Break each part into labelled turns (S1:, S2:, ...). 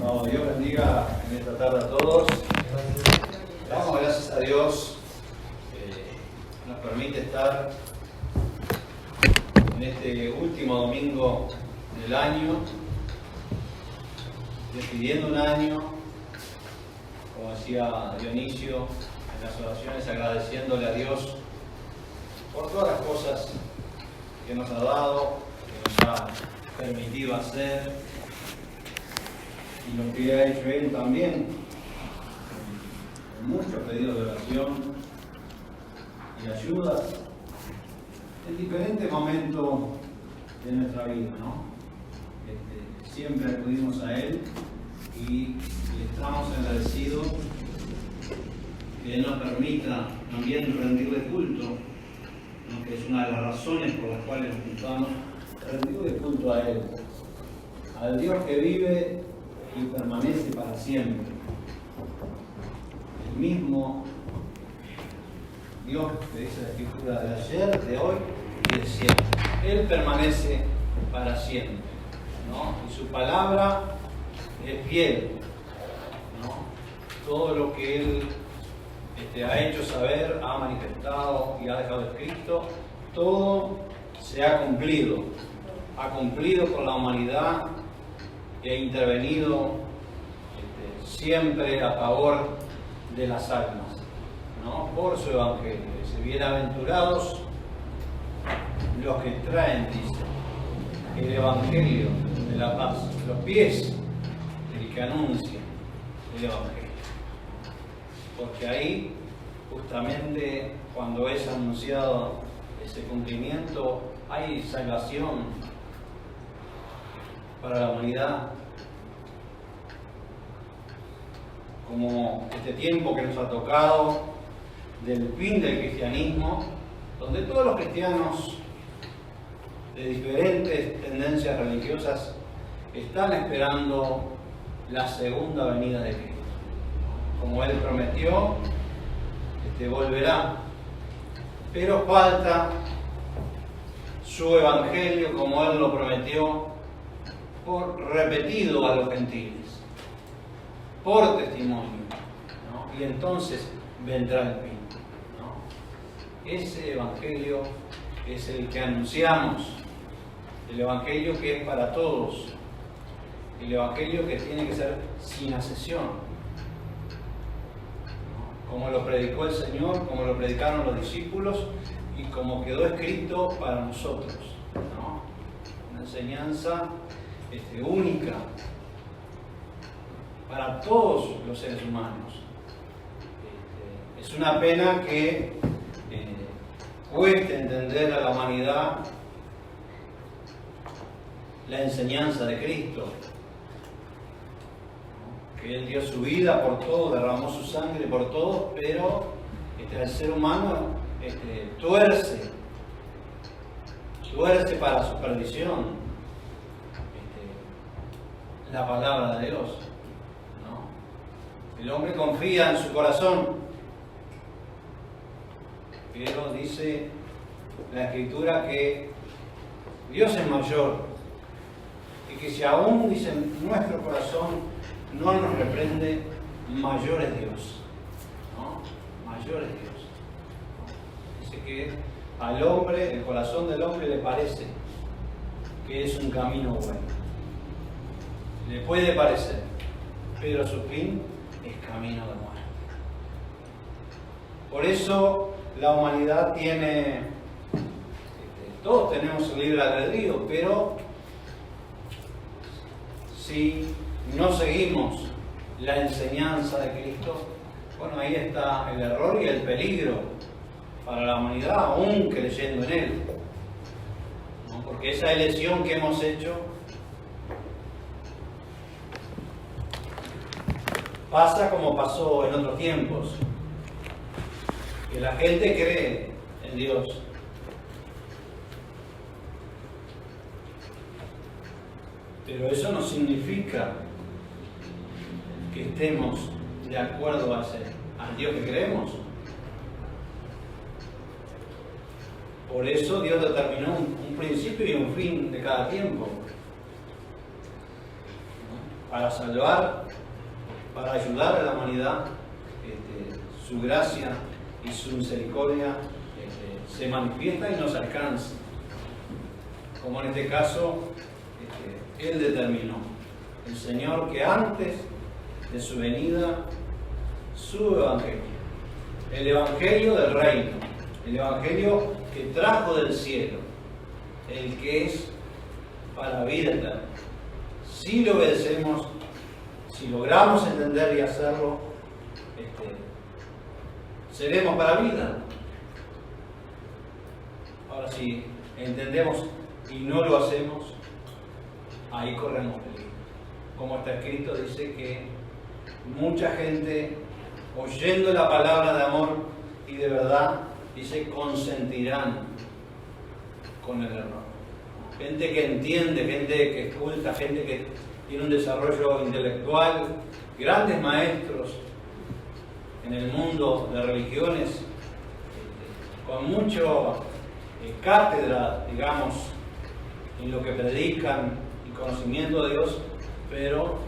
S1: Bueno, Dios bendiga en esta tarde a todos. Damos gracias a Dios que nos permite estar en este último domingo del año, despidiendo un año, como decía Dionisio en las oraciones, agradeciéndole a Dios por todas las cosas que nos ha dado, que nos ha permitido hacer, y lo que ha hecho Él también, con muchos pedidos de oración y ayuda en diferentes momentos de nuestra vida, ¿no? Siempre acudimos a Él y le estamos agradecidos que Él nos permita también rendirle culto, ¿no? Que es una de las razones por las cuales nos juntamos, rendirle culto a Él, al Dios que vive y permanece para siempre. El mismo Dios que dice la Escritura de ayer, de hoy y de siempre. Él permanece para siempre, ¿no? Y su palabra es fiel, ¿no? Todo lo que Él ha hecho saber, ha manifestado y ha dejado escrito, todo se ha cumplido. Ha cumplido con la humanidad y ha intervenido siempre a favor de las almas, ¿no? Por su evangelio. Dice: bienaventurados los que traen, dice, el evangelio de la paz, los pies del que anuncia el evangelio. Porque ahí, justamente, cuando es anunciado ese cumplimiento, hay salvación para la humanidad. Como este tiempo que nos ha tocado del fin del cristianismo, donde todos los cristianos de diferentes tendencias religiosas están esperando la segunda venida de Cristo. Como Él prometió, volverá, pero falta su evangelio, como Él lo prometió, por repetido a los gentiles, por testimonio, ¿no? Y entonces vendrá el fin, ¿no? Ese evangelio es el que anunciamos, el evangelio que es para todos, el evangelio que tiene que ser sin asesión, ¿no? Como lo predicó el Señor, como lo predicaron los discípulos y como quedó escrito para nosotros, ¿no? Una enseñanza única para todos los seres humanos. Es una pena que cueste entender a la humanidad la enseñanza de Cristo, que Él dio su vida por todos, derramó su sangre por todos, pero el ser humano tuerce para su perdición la palabra de Dios, ¿no? El hombre confía en su corazón, pero dice la Escritura que Dios es mayor y que si aún, dice, nuestro corazón no nos reprende, mayor es Dios, ¿no? Mayor es Dios, ¿no? Dice que al hombre, el corazón del hombre le parece que es un camino bueno. Le puede parecer, pero su fin es camino de muerte. Por eso la humanidad tiene, todos tenemos el libre albedrío, pero si no seguimos la enseñanza de Cristo, bueno, ahí está el error y el peligro para la humanidad, aún creyendo en Él, ¿no? Porque esa elección que hemos hecho pasa como pasó en otros tiempos, que la gente cree en Dios, pero eso no significa que estemos de acuerdo al Dios que creemos. Por eso Dios determinó un principio y un fin de cada tiempo. para salvar, para ayudar a la humanidad, su gracia y su misericordia se manifiesta y nos alcanza. Como en este caso, Él determinó, el Señor, que antes de su venida, su Evangelio, el Evangelio del reino, el Evangelio que trajo del cielo, el que es para vida eterna. Si lo obedecemos, si logramos entender y hacerlo, seremos para vida. Ahora, si entendemos y no lo hacemos, ahí corremos peligro. Como está escrito, dice que mucha gente, oyendo la palabra de amor y de verdad, dice, consentirán con el error. Gente que entiende, gente que escucha, gente que tiene un desarrollo intelectual, grandes maestros en el mundo de religiones, con mucho cátedra, digamos, en lo que predican y conocimiento de Dios, pero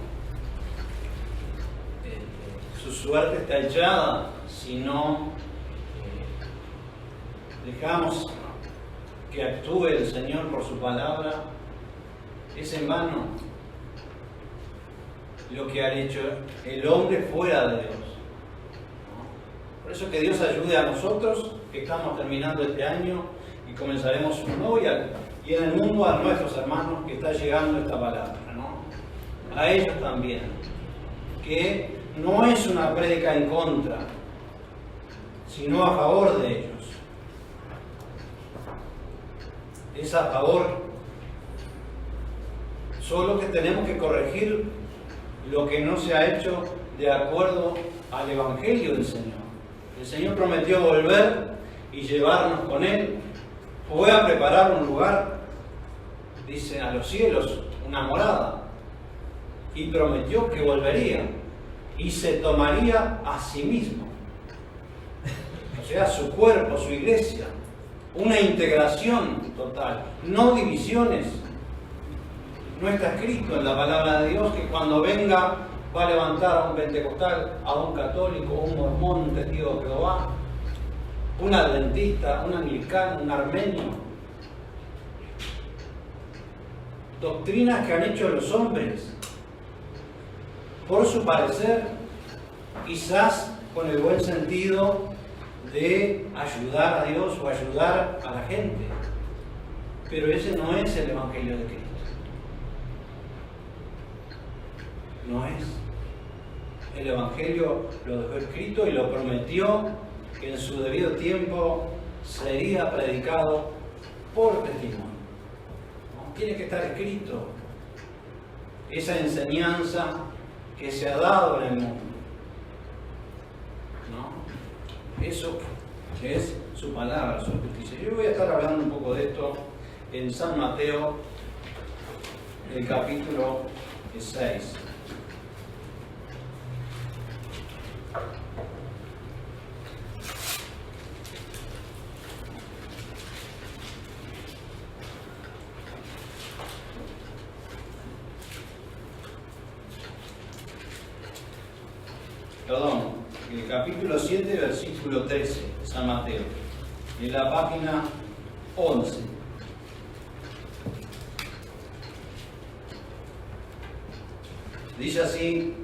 S1: su suerte está echada si no dejamos que actúe el Señor por su palabra. Es en vano lo que ha hecho el hombre fuera de Dios. Por eso que Dios ayude a nosotros, que estamos terminando este año y comenzaremos un nuevo, y en el mundo a nuestros hermanos que está llegando esta palabra, ¿no? A ellos también, que no es una prédica en contra, sino a favor de ellos. Es a favor, solo que tenemos que corregir lo que no se ha hecho de acuerdo al Evangelio del Señor. El Señor prometió volver y llevarnos con Él. Fue a preparar un lugar, dice, a los cielos, una morada. Y prometió que volvería y se tomaría a sí mismo. O sea, su cuerpo, su iglesia. Una integración total, no divisiones. No está escrito en la palabra de Dios que cuando venga va a levantar a un pentecostal, a un católico, un mormón, un testigo de Jehová, un adventista, un anglicano, un armenio. Doctrinas que han hecho los hombres por su parecer, quizás con el buen sentido de ayudar a Dios o ayudar a la gente. Pero ese no es el Evangelio de Cristo. No es. El Evangelio lo dejó escrito y lo prometió que en su debido tiempo sería predicado por testimonio. ¿No? Tiene que estar escrito esa enseñanza que se ha dado en el mundo. ¿No? Eso es su palabra, su justicia. Yo voy a estar hablando un poco de esto en San Mateo, el capítulo 6. Perdón, el capítulo 7, versículo 13, San Mateo, en la página 11. Dice así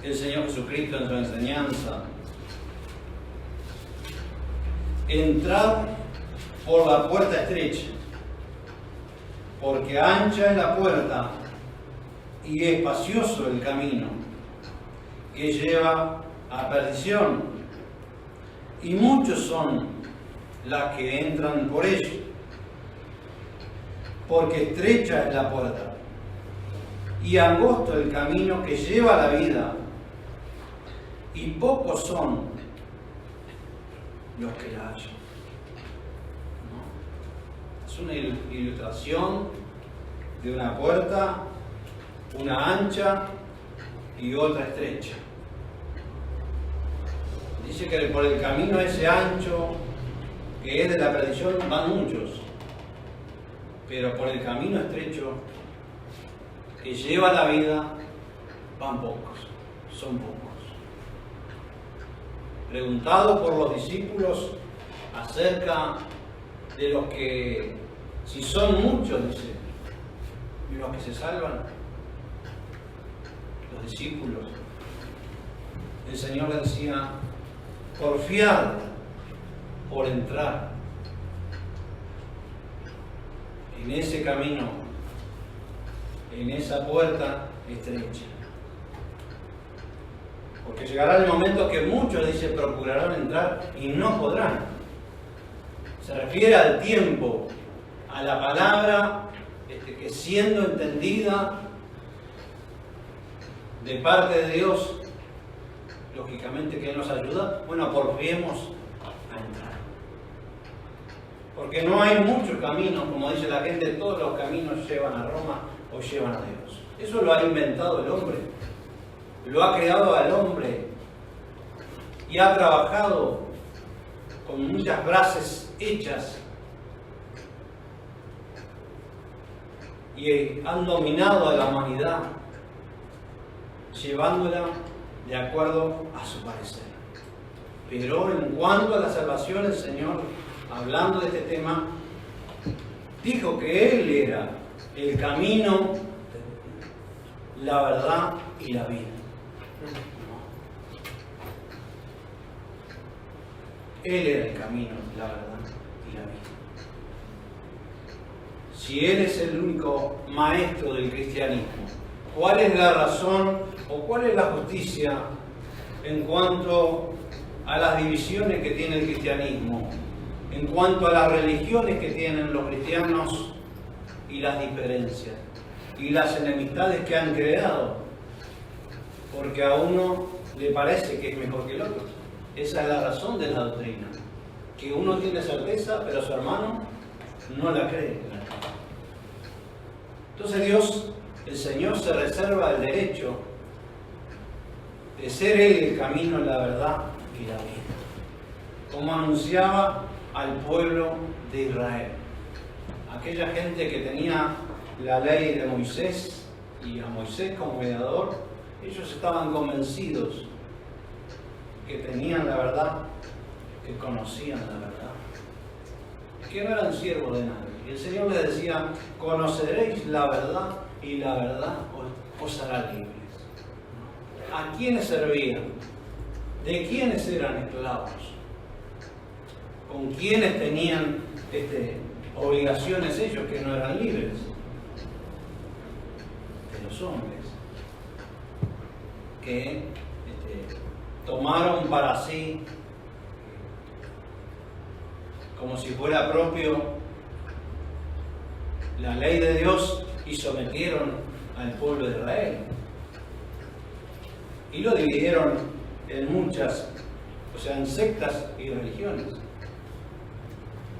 S1: el Señor Jesucristo en su enseñanza: entrad por la puerta estrecha, porque ancha es la puerta y espacioso el camino que lleva a perdición, y muchos son las que entran por ella, porque estrecha es la puerta y angosto el camino que lleva a la vida, y pocos son los que la hallan. ¿No? Es una ilustración de una puerta, una ancha y otra estrecha. Dice que por el camino ese ancho, que es de la perdición, van muchos, pero por el camino estrecho que lleva la vida van pocos, son pocos. Preguntado por los discípulos acerca de los que, si son muchos, dice, y los que se salvan, los discípulos, el Señor le decía, porfiad por entrar en ese camino, en esa puerta estrecha. Porque llegará el momento que muchos, dice, procurarán entrar y no podrán. Se refiere al tiempo, a la palabra que siendo entendida de parte de Dios, lógicamente que Él nos ayuda, bueno, porfiemos a entrar. Porque no hay muchos caminos, como dice la gente, todos los caminos llevan a Roma o llevan a Dios. Eso lo ha inventado el hombre, lo ha creado al hombre y ha trabajado con muchas frases hechas y han dominado a la humanidad, llevándola de acuerdo a su parecer. Pero en cuanto a la salvación, el Señor, hablando de este tema, dijo que Él era el camino, la verdad y la vida. Él era el camino, la verdad y la vida. Si Él es el único maestro del cristianismo, ¿cuál es la razón o cuál es la justicia en cuanto a las divisiones que tiene el cristianismo, en cuanto a las religiones que tienen los cristianos y las diferencias y las enemistades que han creado? Porque a uno le parece que es mejor que el otro. Esa es la razón de la doctrina, que uno tiene certeza, pero su hermano no la cree. Entonces Dios, el Señor, se reserva el derecho de ser Él el camino, la verdad y la vida, como anunciaba al pueblo de Israel. Aquella gente que tenía la ley de Moisés y a Moisés como mediador, ellos estaban convencidos que tenían la verdad, que conocían la verdad, que no eran siervos de nadie. Y el Señor les decía, conoceréis la verdad y la verdad os hará libres. ¿A quiénes servían? ¿De quiénes eran esclavos? ¿Con quiénes tenían obligaciones ellos que no eran libres? De los hombres, que tomaron para sí, como si fuera propio, la ley de Dios y sometieron al pueblo de Israel. Y lo dividieron en muchas, o sea, en sectas y religiones.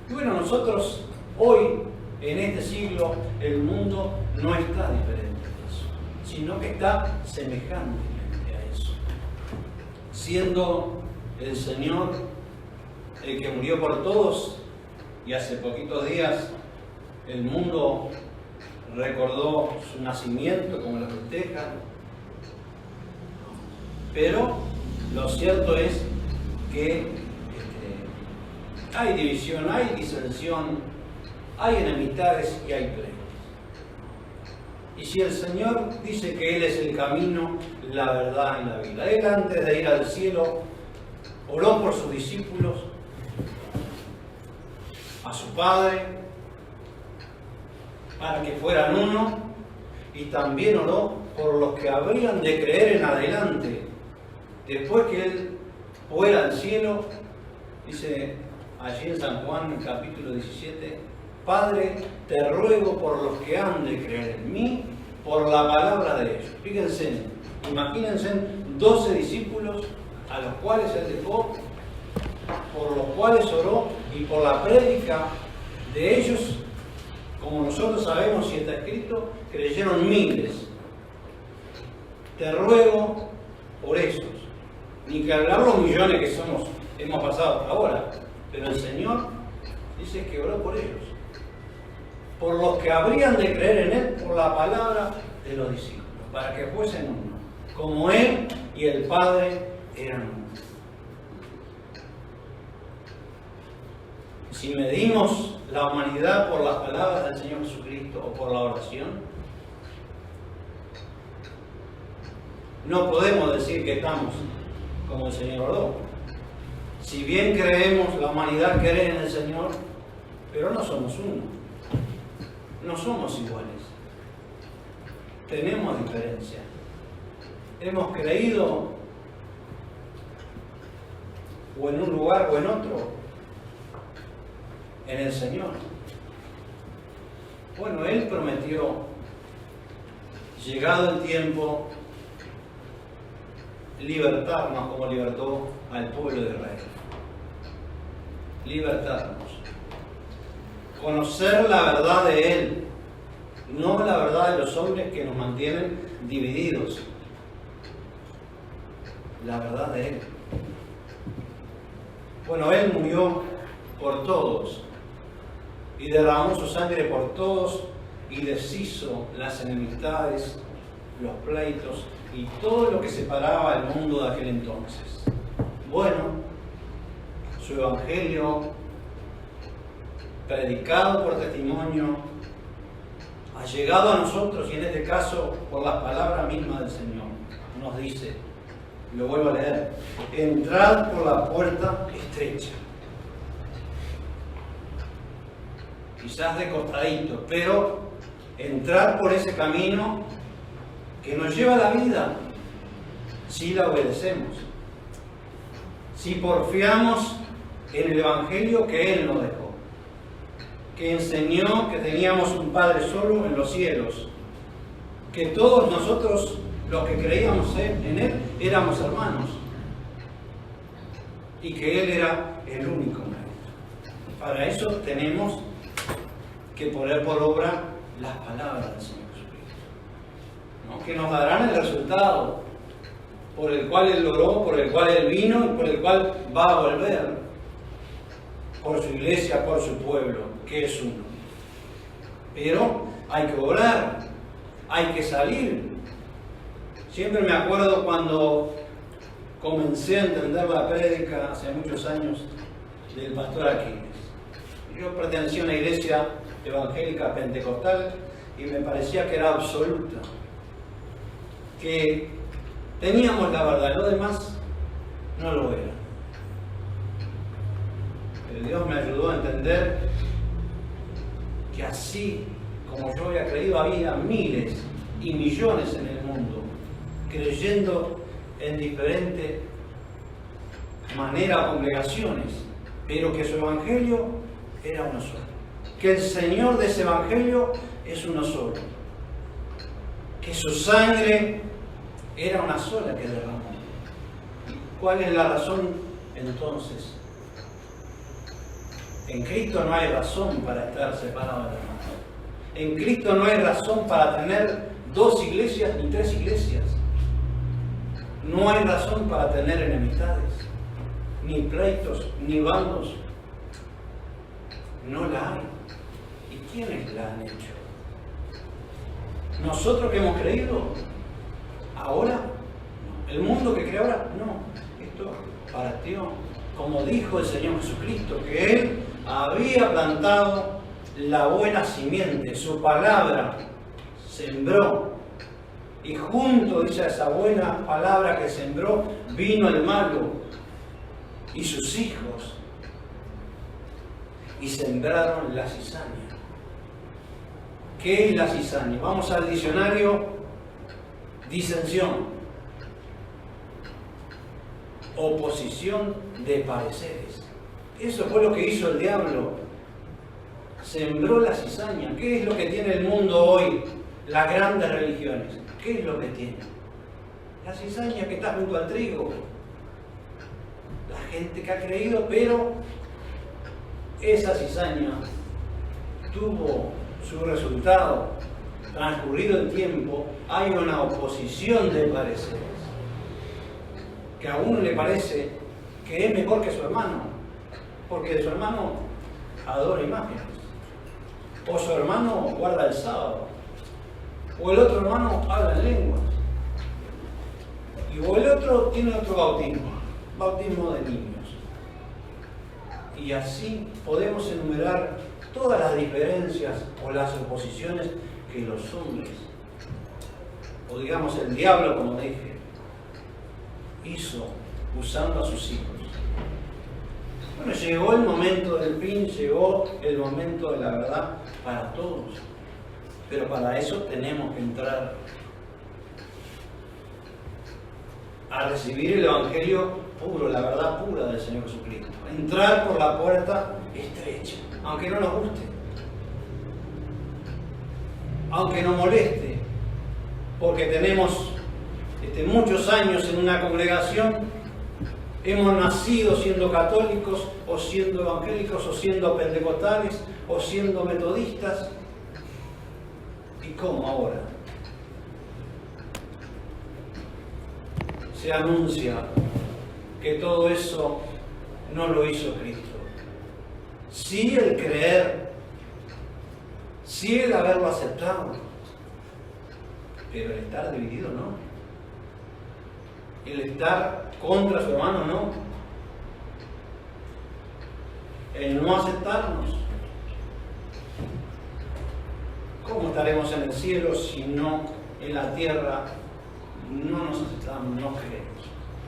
S1: Y bueno, nosotros hoy, en este siglo, el mundo no está diferente de eso, sino que está semejante a eso. Siendo el Señor el que murió por todos, y hace poquitos días el mundo recordó su nacimiento, como lo festejan. Pero lo cierto es que hay división, hay disensión, hay enemistades y hay pleitos. Y si el Señor dice que Él es el camino, la verdad y la vida, Él antes de ir al cielo oró por sus discípulos, a su Padre, para que fueran uno, y también oró por los que habrían de creer en adelante. Después que Él fuera al cielo, dice allí en San Juan, capítulo 17, Padre, te ruego por los que han de creer en mí, por la palabra de ellos. Fíjense, imagínense 12 discípulos a los cuales Él dejó, por los cuales oró, y por la prédica de ellos, como nosotros sabemos y está escrito, creyeron miles. Te ruego por esos. Ni que hablar los millones que hemos pasado hasta ahora, pero el Señor dice que oró por ellos, por los que habrían de creer en Él, por la palabra
S2: de los discípulos, para que fuesen uno, como Él y el Padre eran uno. Si medimos la humanidad por las palabras del Señor Jesucristo o por la oración, no podemos decir que estamos como el Señor oró. Si bien creemos, la humanidad cree en el Señor, pero no somos uno. No somos iguales. Tenemos diferencia. Hemos creído o en un lugar o en otro en el Señor. Bueno, Él prometió, llegado el tiempo, libertarnos como libertó al pueblo de Israel. Libertarnos. Conocer la verdad de Él, no la verdad de los hombres que nos mantienen divididos. La verdad de Él. Bueno, Él murió por todos y derramó su sangre por todos y deshizo las enemistades, los pleitos y todo lo que separaba el mundo de aquel entonces. Bueno, su evangelio, predicado por testimonio, ha llegado a nosotros y en este caso por las palabras mismas del Señor. Nos dice, lo vuelvo a leer, entrad por la puerta estrecha. Quizás de costadito, pero entrar por ese camino que nos lleva a la vida, si la obedecemos, si porfiamos en el Evangelio que Él nos dejó, que enseñó que teníamos un Padre solo en los cielos, que todos nosotros, los que creíamos en Él, éramos hermanos, y que Él era el único maestro. Para eso tenemos que poner por obra las palabras del Señor Jesucristo, ¿no? Que nos darán el resultado por el cual Él oró, por el cual Él vino y por el cual va a volver, por su iglesia, por su pueblo, que es uno. Pero hay que orar, hay que salir. Siempre me acuerdo cuando comencé a entender la prédica hace muchos años del pastor Aquiles. Yo pertenecía a una iglesia evangélica pentecostal y me parecía que era absoluta, que teníamos la verdad, lo demás no lo era. Pero Dios me ayudó a entender que así como yo había creído, había miles y millones en el mundo creyendo en diferente manera congregaciones, pero que su evangelio era uno solo. Que el Señor de ese evangelio es uno solo. Que su sangre era una sola que derramó. ¿Cuál es la razón entonces? En Cristo no hay razón para estar separados de hermanos. En Cristo no hay razón para tener 2 iglesias ni 3 iglesias. No hay razón para tener enemistades, ni pleitos, ni bandos. No la hay. ¿Y quiénes la han hecho? ¿Nosotros que hemos creído? ¿Ahora? No. ¿El mundo que cree ahora? No. Esto partió, como dijo el Señor Jesucristo, que Él había plantado la buena simiente, su palabra sembró. Y junto, dice, a esa buena palabra que sembró, vino el malo y sus hijos y sembraron la cizaña. ¿Qué es la cizaña? Vamos al diccionario: disensión, oposición de pareceres. Eso fue lo que hizo el diablo. Sembró la cizaña. ¿Qué es lo que tiene el mundo hoy? Las grandes religiones. ¿Qué es lo que tiene? La cizaña que está junto al trigo. La gente que ha creído, pero esa cizaña tuvo su resultado. Transcurrido el tiempo, hay una oposición de pareceres. Que a uno le parece que es mejor que su hermano, porque su hermano adora imágenes, o su hermano guarda el sábado, O el otro hermano habla en lenguas. O el otro tiene otro bautismo de niños. Y así podemos enumerar todas las diferencias o las oposiciones que los hombres, o digamos el diablo, como dije, hizo usando a sus hijos. Bueno, llegó el momento del fin, llegó el momento de la verdad para todos. Pero para eso tenemos que entrar a recibir el Evangelio puro, la verdad pura del Señor Jesucristo. Entrar por la puerta estrecha, aunque no nos guste, aunque nos moleste, porque tenemos muchos años en una congregación, hemos nacido siendo católicos, o siendo evangélicos, o siendo pentecostales, o siendo metodistas. ¿Y cómo ahora se anuncia que todo eso no lo hizo Cristo? Sí el creer, sí el haberlo aceptado, pero el estar dividido no. El estar contra su hermano no. El no aceptarnos. ¿Cómo estaremos en el cielo si no en la tierra no nos aceptamos, no creemos?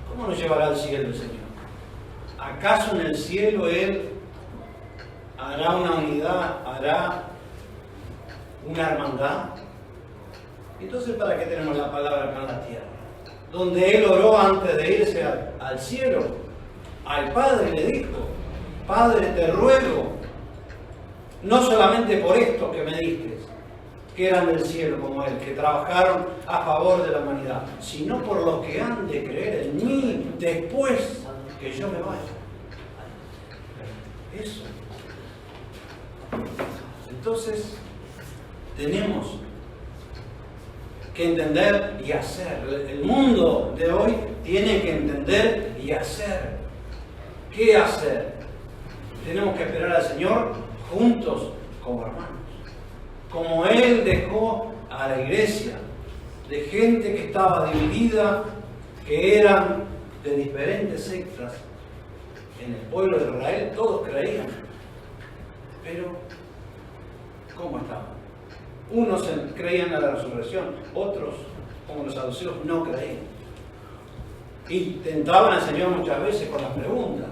S2: ¿Cómo nos llevará al cielo el Señor? ¿Acaso en el cielo Él hará una unidad, hará una hermandad? Entonces, ¿para qué tenemos la palabra acá en la tierra? Donde Él oró antes de irse al cielo, al Padre le dijo: Padre, te ruego, no solamente por estos que me diste, que eran del cielo como Él, que trabajaron a favor de la humanidad, sino por los que han de creer en mí después que yo me vaya. Eso. Entonces, tenemos que entender y hacer. El mundo de hoy tiene que entender y hacer. ¿Qué hacer? Tenemos que esperar al Señor juntos como hermanos. Como Él dejó a la iglesia de gente que estaba dividida, que eran de diferentes sectas. En el pueblo de Israel todos creían. Pero, ¿cómo estaban? Unos creían en la resurrección, otros, como los saduceos, no creían. Y tentaban al Señor muchas veces con las preguntas.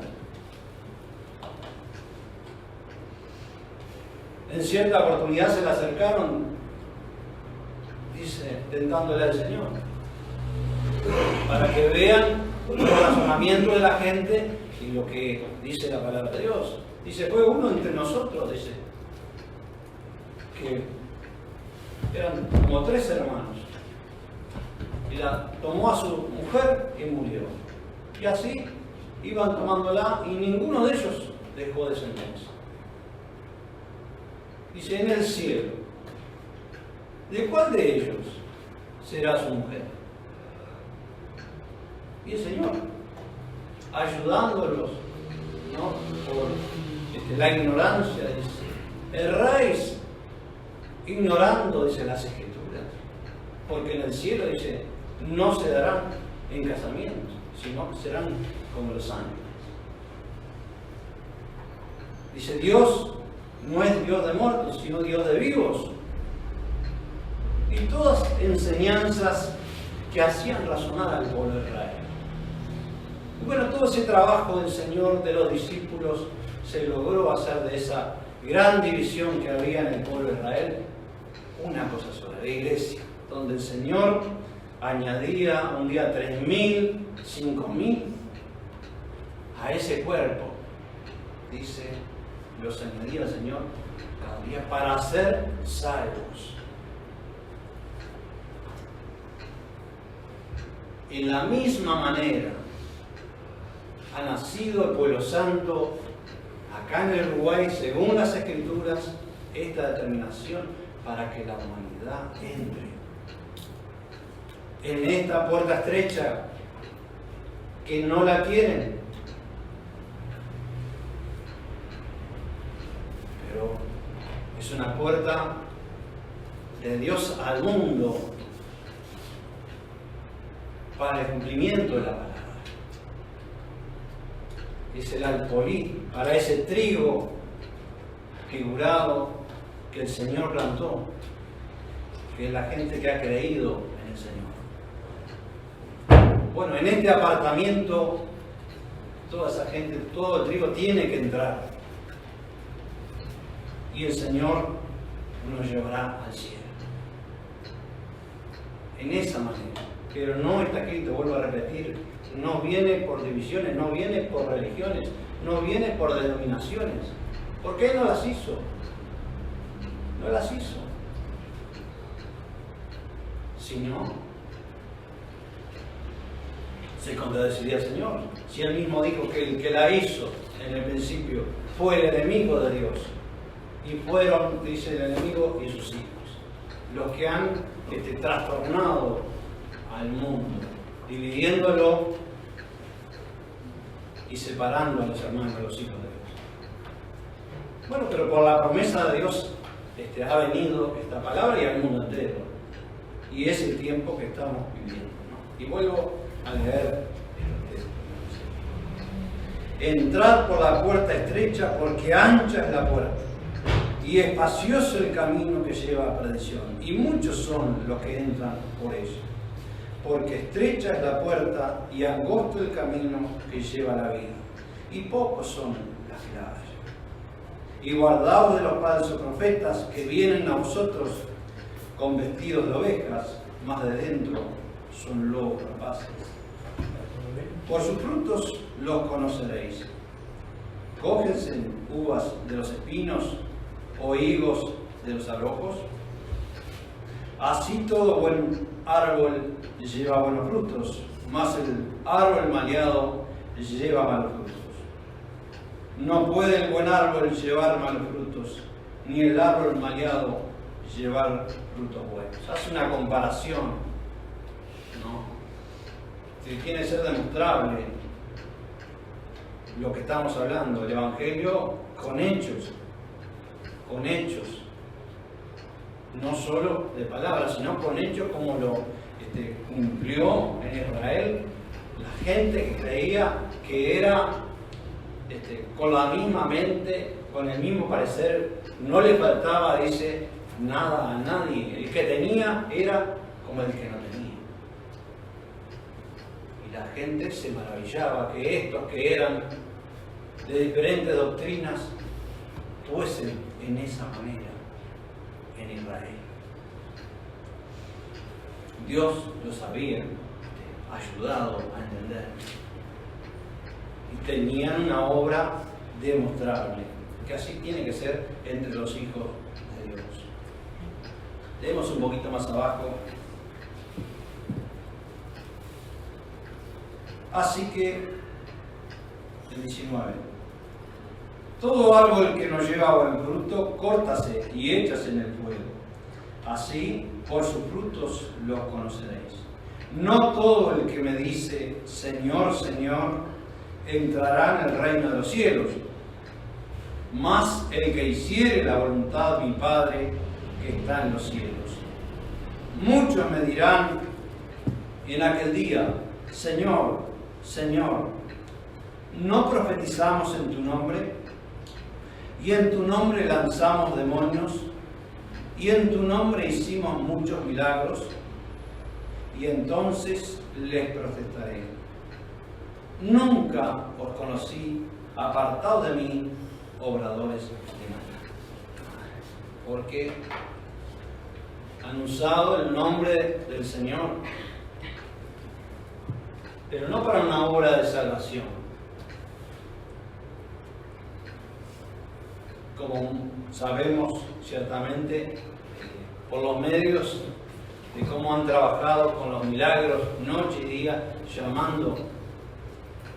S2: En cierta oportunidad se le acercaron, dice, tentándole al Señor, para que vean el razonamiento de la gente y lo que dice la palabra de Dios. Dice, fue uno entre nosotros, dice, que eran como 3 hermanos, y la tomó a su mujer y murió. Y así iban tomándola y ninguno de ellos dejó descendencia. Dice, en el cielo, ¿de cuál de ellos será su mujer? Y el Señor, ayudándolos, ¿no?, por la ignorancia, dice, erráis ignorando, dice, las Escrituras, porque en el cielo, dice, no se darán en casamientos, sino serán como los ángeles. Dice, Dios no es Dios de muertos, sino Dios de vivos. Y todas enseñanzas que hacían razonar al pueblo de Israel. Y bueno, todo ese trabajo del Señor, de los discípulos, se logró hacer de esa gran división que había en el pueblo de Israel una cosa sola, la iglesia, donde el Señor añadía un día 3.000, 5.000 a ese cuerpo. Dice, los añadía el Señor cada día para ser salvos. En la misma manera ha nacido el pueblo santo acá en el Uruguay, según las Escrituras, esta determinación para que la humanidad entre en esta puerta estrecha que no la quieren. Pero es una puerta de Dios al mundo para el cumplimiento de la palabra. Es el alfolí para ese trigo figurado que el Señor plantó, que es la gente que ha creído en el Señor. Bueno, en este apartamiento toda esa gente, todo el trigo tiene que entrar y el Señor nos llevará al cielo. En esa manera. Pero no está escrito, vuelvo a repetir, no viene por divisiones, no viene por religiones, no viene por denominaciones. Porque Él no las hizo. No las hizo. Si no, se contradeciría el Señor. Si Él mismo dijo que el que la hizo en el principio fue el enemigo de Dios. Y fueron, dice el enemigo, y sus hijos. Los que han trastornado al mundo, dividiéndolo y separando a los hermanos de los hijos de Dios. Bueno, pero por la promesa de Dios ha venido esta palabra y al mundo entero. Y es el tiempo que estamos viviendo, ¿no? Y vuelvo a leer entrad por la puerta estrecha, porque ancha es la puerta y espacioso el camino que lleva a perdición, y muchos son los que entran por ella. Porque estrecha es la puerta y angosto el camino que lleva a la vida, y pocos son las que la hallan. Y guardaos de los falsos profetas que vienen a vosotros con vestidos de ovejas, mas de dentro son lobos rapaces. Por sus frutos los conoceréis. ¿Cógense uvas de los espinos o higos de los abrojos? Así todo buen árbol lleva buenos frutos, mas el árbol maleado lleva malos frutos. No puede el buen árbol llevar malos frutos, ni el árbol maleado llevar frutos buenos. Hace una comparación, ¿no? Si tiene que ser demostrable lo que estamos hablando, el Evangelio con hechos, no solo de palabras, sino con hechos como lo cumplió en Israel la gente que creía que era con la misma mente, con el mismo parecer, no le faltaba, dice, nada a nadie. El que tenía era como el que no tenía. Y la gente se maravillaba que estos que eran de diferentes doctrinas fuesen en esa manera en Israel. Dios los había ayudado a entender y tenían una obra demostrable, que así tiene que ser entre los hijos de Dios. Leemos un poquito más abajo. Así que, el 19. Todo árbol que no lleva buen fruto, córtase y échase en el fuego. Así, por sus frutos los conoceréis. No todo el que me dice, Señor, Señor, entrará en el reino de los cielos, mas el que hiciere la voluntad de mi Padre que está en los cielos. Muchos me dirán en aquel día, Señor, Señor, ¿no profetizamos en tu nombre? Y en tu nombre lanzamos demonios, y en tu nombre hicimos muchos milagros. Y entonces les protestaré: nunca os conocí, apartados de mí, obradores de maldad. Porque han usado el nombre del Señor, pero no para una obra de salvación. Como sabemos ciertamente por los medios de cómo han trabajado con los milagros noche y día, llamando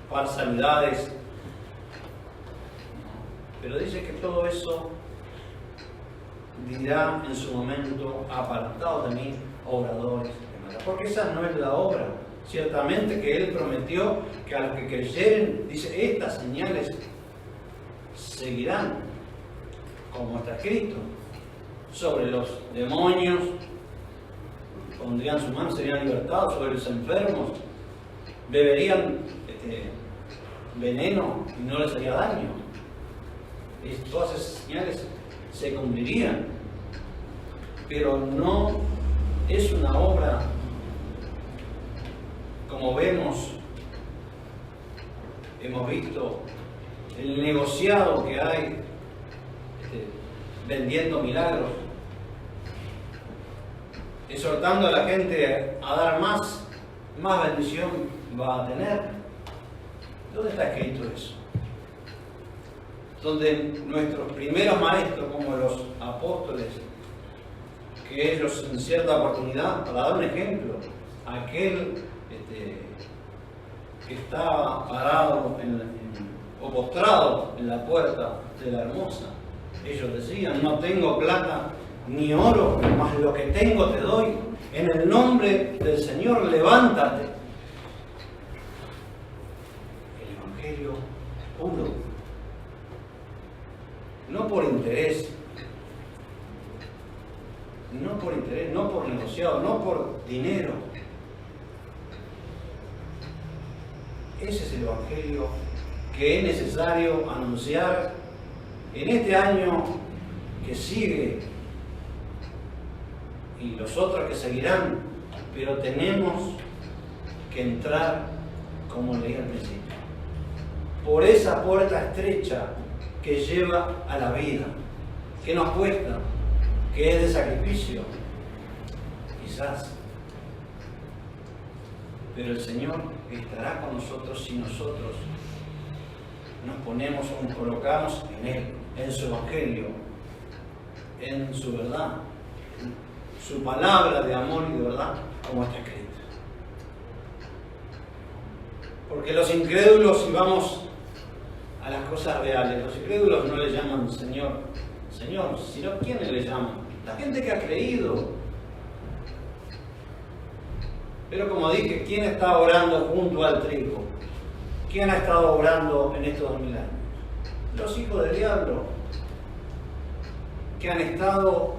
S2: falsedades. Pero dice que todo eso dirá en su momento: apartados de mí, obradores de maldad. Porque esa no es la obra. Ciertamente que Él prometió que a los que creyeren, dice, estas señales seguirán, como está escrito: sobre los demonios, pondrían su mano, serían libertados, sobre los enfermos, beberían veneno y no les haría daño. Y todas esas señales se cumplirían. Pero no es una obra, como hemos visto el negociado que hay vendiendo milagros, exhortando a la gente a dar más bendición va a tener. ¿Dónde está escrito eso? Donde nuestros primeros maestros, como los apóstoles, que ellos en cierta oportunidad, para dar un ejemplo, aquel que estaba parado o postrado en la puerta de la hermosa, ellos decían: no tengo plata ni oro, mas lo que tengo te doy. En el nombre del Señor, levántate. El Evangelio puro. No por interés, no por negociado, no por dinero. Ese es el Evangelio que es necesario anunciar en este año que sigue y los otros que seguirán, pero tenemos que entrar, como leí al principio, por esa puerta estrecha que lleva a la vida, que nos cuesta, que es de sacrificio, quizás. Pero el Señor estará con nosotros si nosotros nos ponemos o nos colocamos en Él, en su Evangelio, en su verdad, su palabra de amor y de verdad, como está escrito. Porque los incrédulos, si vamos a las cosas reales, los incrédulos no le llaman Señor, Señor, sino ¿quiénes le llaman? La gente que ha creído. Pero como dije, ¿quién está orando junto al trigo? ¿Quién ha estado orando en estos 2000 años? Los hijos del diablo, que han estado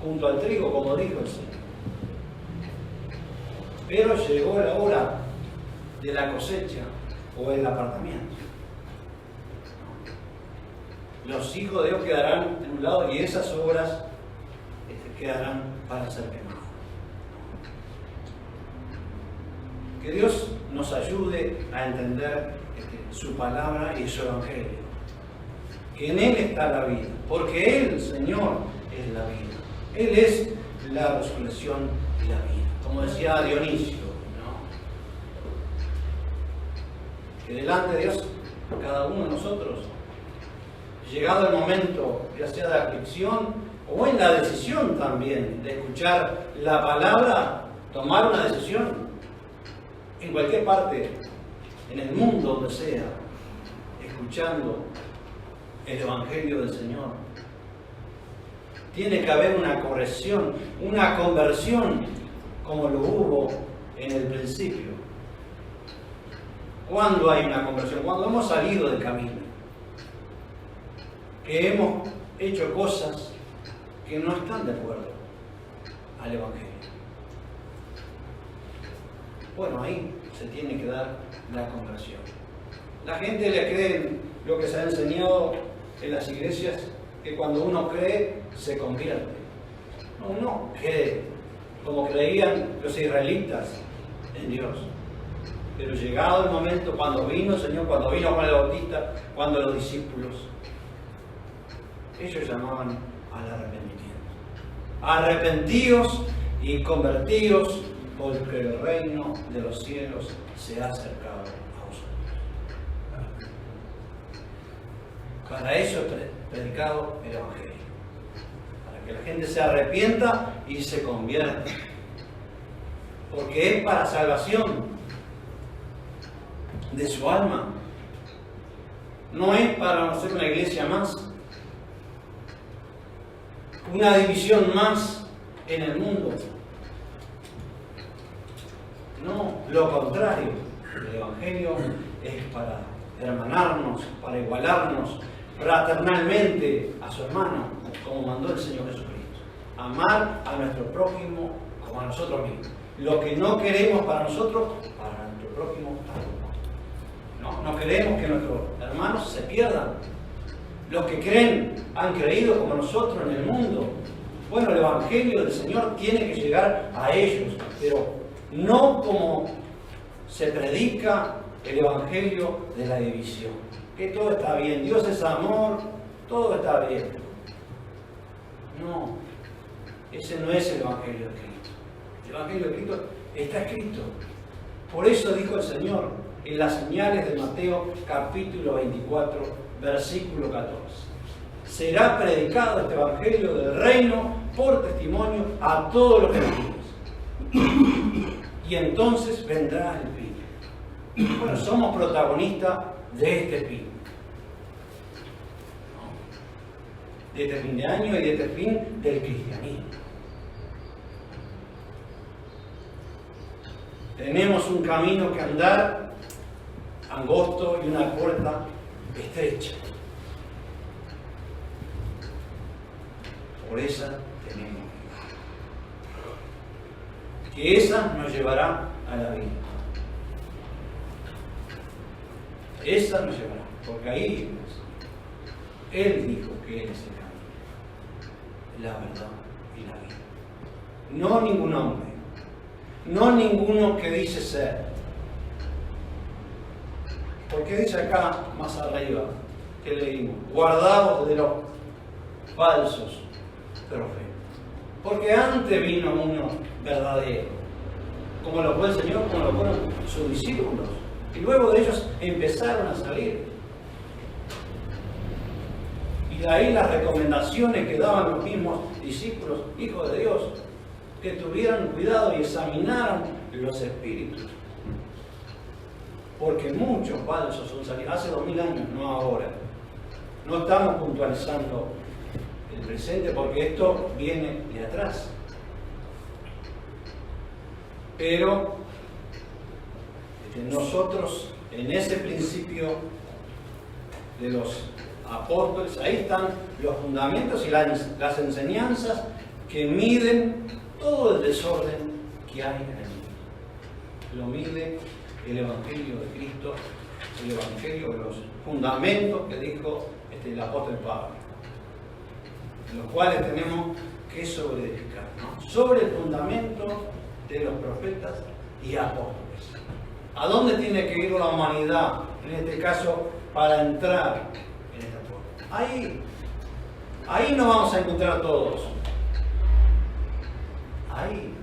S2: junto al trigo, como dijo el Señor. Pero llegó la hora de la cosecha o el apartamiento. Los hijos de Dios quedarán en un lado y esas obras quedarán para ser quemadas. Que Dios nos ayude a entender su palabra y su evangelio. Que en Él está la vida, porque Él, Señor, es la vida. Él es la resurrección y la vida. Como decía Dionisio, ¿no? Que delante de Dios, cada uno de nosotros, llegado el momento, ya sea de aflicción o en la decisión también de escuchar la palabra, tomar una decisión en cualquier parte, en el mundo donde sea, escuchando el Evangelio del Señor. Tiene que haber una corrección, una conversión, como lo hubo en el principio. ¿Cuándo hay una conversión? Cuando hemos salido del camino, que hemos hecho cosas que no están de acuerdo al Evangelio. Bueno, ahí se tiene que dar la conversión. La gente le cree lo que se ha enseñado en las iglesias, que cuando uno cree, se convierte. No, uno cree, como creían los israelitas en Dios. Pero llegado el momento, cuando vino el Señor, cuando vino Juan el Bautista, cuando los discípulos, ellos llamaban al arrepentimiento. Arrepentíos y convertíos, porque el reino de los cielos se ha acercado a vosotros. Para eso he predicado el Evangelio. Para que la gente se arrepienta y se convierta. Porque es para salvación de su alma. No es para hacer una iglesia más, una división más en el mundo. No, lo contrario. El Evangelio es para hermanarnos, para igualarnos fraternalmente a su hermano, como mandó el Señor Jesucristo. amar a nuestro prójimo como a nosotros mismos. Lo que no queremos para nosotros, para nuestro prójimo tampoco. No queremos que nuestros hermanos se pierdan. Los que creen, han creído como nosotros en el mundo. Bueno, el Evangelio del Señor tiene que llegar a ellos, pero no como se predica el Evangelio de la división. Que todo está bien, Dios es amor, todo está bien. No, ese no es el Evangelio de Cristo. El Evangelio de Cristo está escrito. Por eso dijo el Señor en las señales de Mateo capítulo 24, versículo 14. Será predicado este Evangelio del reino por testimonio a todos los gentiles. Y entonces vendrá el fin. Bueno, somos protagonistas de este fin. De este fin de año y de este fin del cristianismo. Tenemos un camino que andar angosto y una puerta estrecha. Por esa tenemos que esa nos llevará a la vida. Esa nos llevará, porque ahí Él dijo que Él es el camino, la verdad y la vida. No ningún hombre, no ninguno que dice ser. Porque dice acá más arriba que leímos, guardaos de los falsos profetas. Porque antes vino uno verdadero, como lo fue el Señor, como lo fueron sus discípulos. Y luego de ellos empezaron a salir. Y de ahí las recomendaciones que daban los mismos discípulos, hijos de Dios, que tuvieran cuidado y examinaran los espíritus. Porque muchos falsos son salidos, hace 2000 años, no ahora. No estamos puntualizando el presente porque esto viene de atrás. Pero nosotros, en ese principio de los apóstoles, ahí están los fundamentos y las enseñanzas que miden todo el desorden que hay en el mundo. Lo mide el Evangelio de Cristo, el Evangelio de los fundamentos que dijo el apóstol Pablo, en los cuales tenemos que sobreedificar, ¿no? Sobre el fundamento de los profetas y apóstoles. ¿A dónde tiene que ir la humanidad, en este caso, para entrar en esta puerta? Ahí nos vamos a encontrar todos. Ahí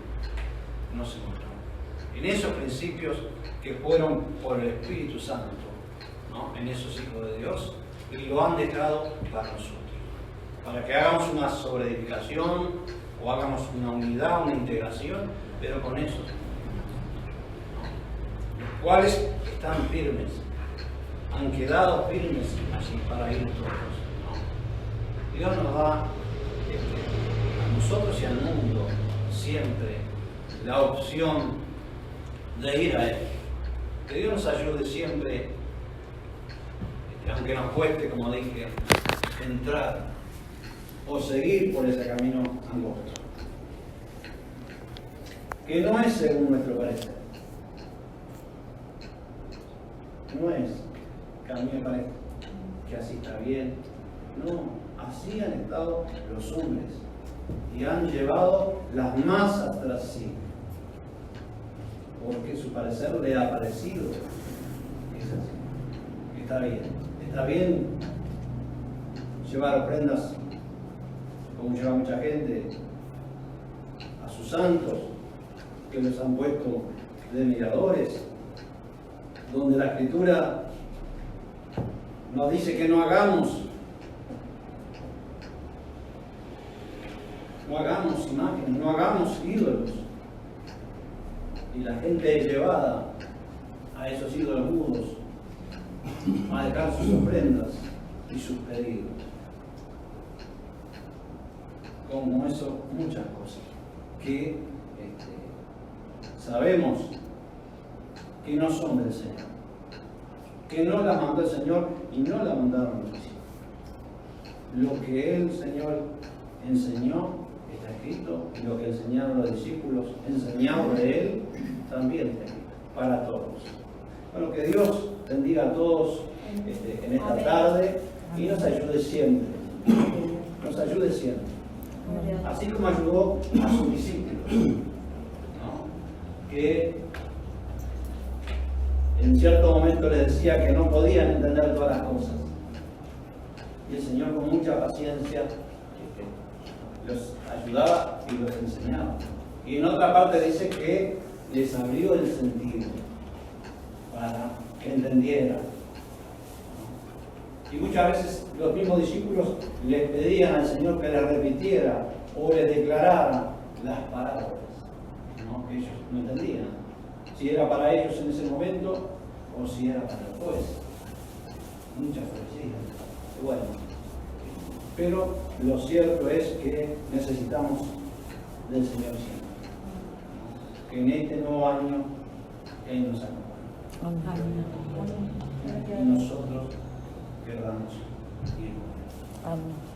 S2: nos encontramos. En esos principios que fueron por el Espíritu Santo, ¿no? En esos hijos de Dios, y lo han dejado para nosotros. Para que hagamos una sobreedificación o hagamos una unidad, una integración, pero con esos, ¿no? Los cuales están firmes, han quedado firmes así para ir todos, ¿no? Dios nos da a nosotros y al mundo siempre la opción de ir a Él. Que Dios nos ayude siempre, aunque nos cueste, como dije, entrar o seguir por ese camino angosto. Que no es según nuestro parecer. No es que a mí me parece que así está bien. No, así han estado los hombres y han llevado las masas tras sí. Porque su parecer le ha parecido. Es así. Está bien. Está bien llevar ofrendas, como lleva mucha gente, a sus santos, que los han puesto de miradores, donde la Escritura nos dice que no hagamos imágenes, no hagamos ídolos. Y la gente es llevada a esos ídolos mudos a dejar sus ofrendas y sus pedidos. Como eso, muchas cosas que sabemos que no son del Señor, que no las mandó el Señor y no las mandaron los discípulos. Lo que el Señor enseñó está escrito, y lo que enseñaron los discípulos, enseñado de Él, también está escrito, para todos. Bueno, que Dios bendiga a todos en esta tarde y nos ayude siempre. Nos ayude siempre. Así como ayudó a sus discípulos, ¿no? Que en cierto momento les decía que no podían entender todas las cosas. Y el Señor con mucha paciencia los ayudaba y los enseñaba. Y en otra parte dice que les abrió el sentido para que entendieran. Y muchas veces los mismos discípulos les pedían al Señor que les repitiera o les declarara las palabras, ¿no? Que ellos no entendían. Si era para ellos en ese momento o si era para después. Muchas profecías. Bueno, pero lo cierto es que necesitamos del Señor siempre. Que en este nuevo año Él nos acompañe. Y nosotros queramos ir.
S3: Amén.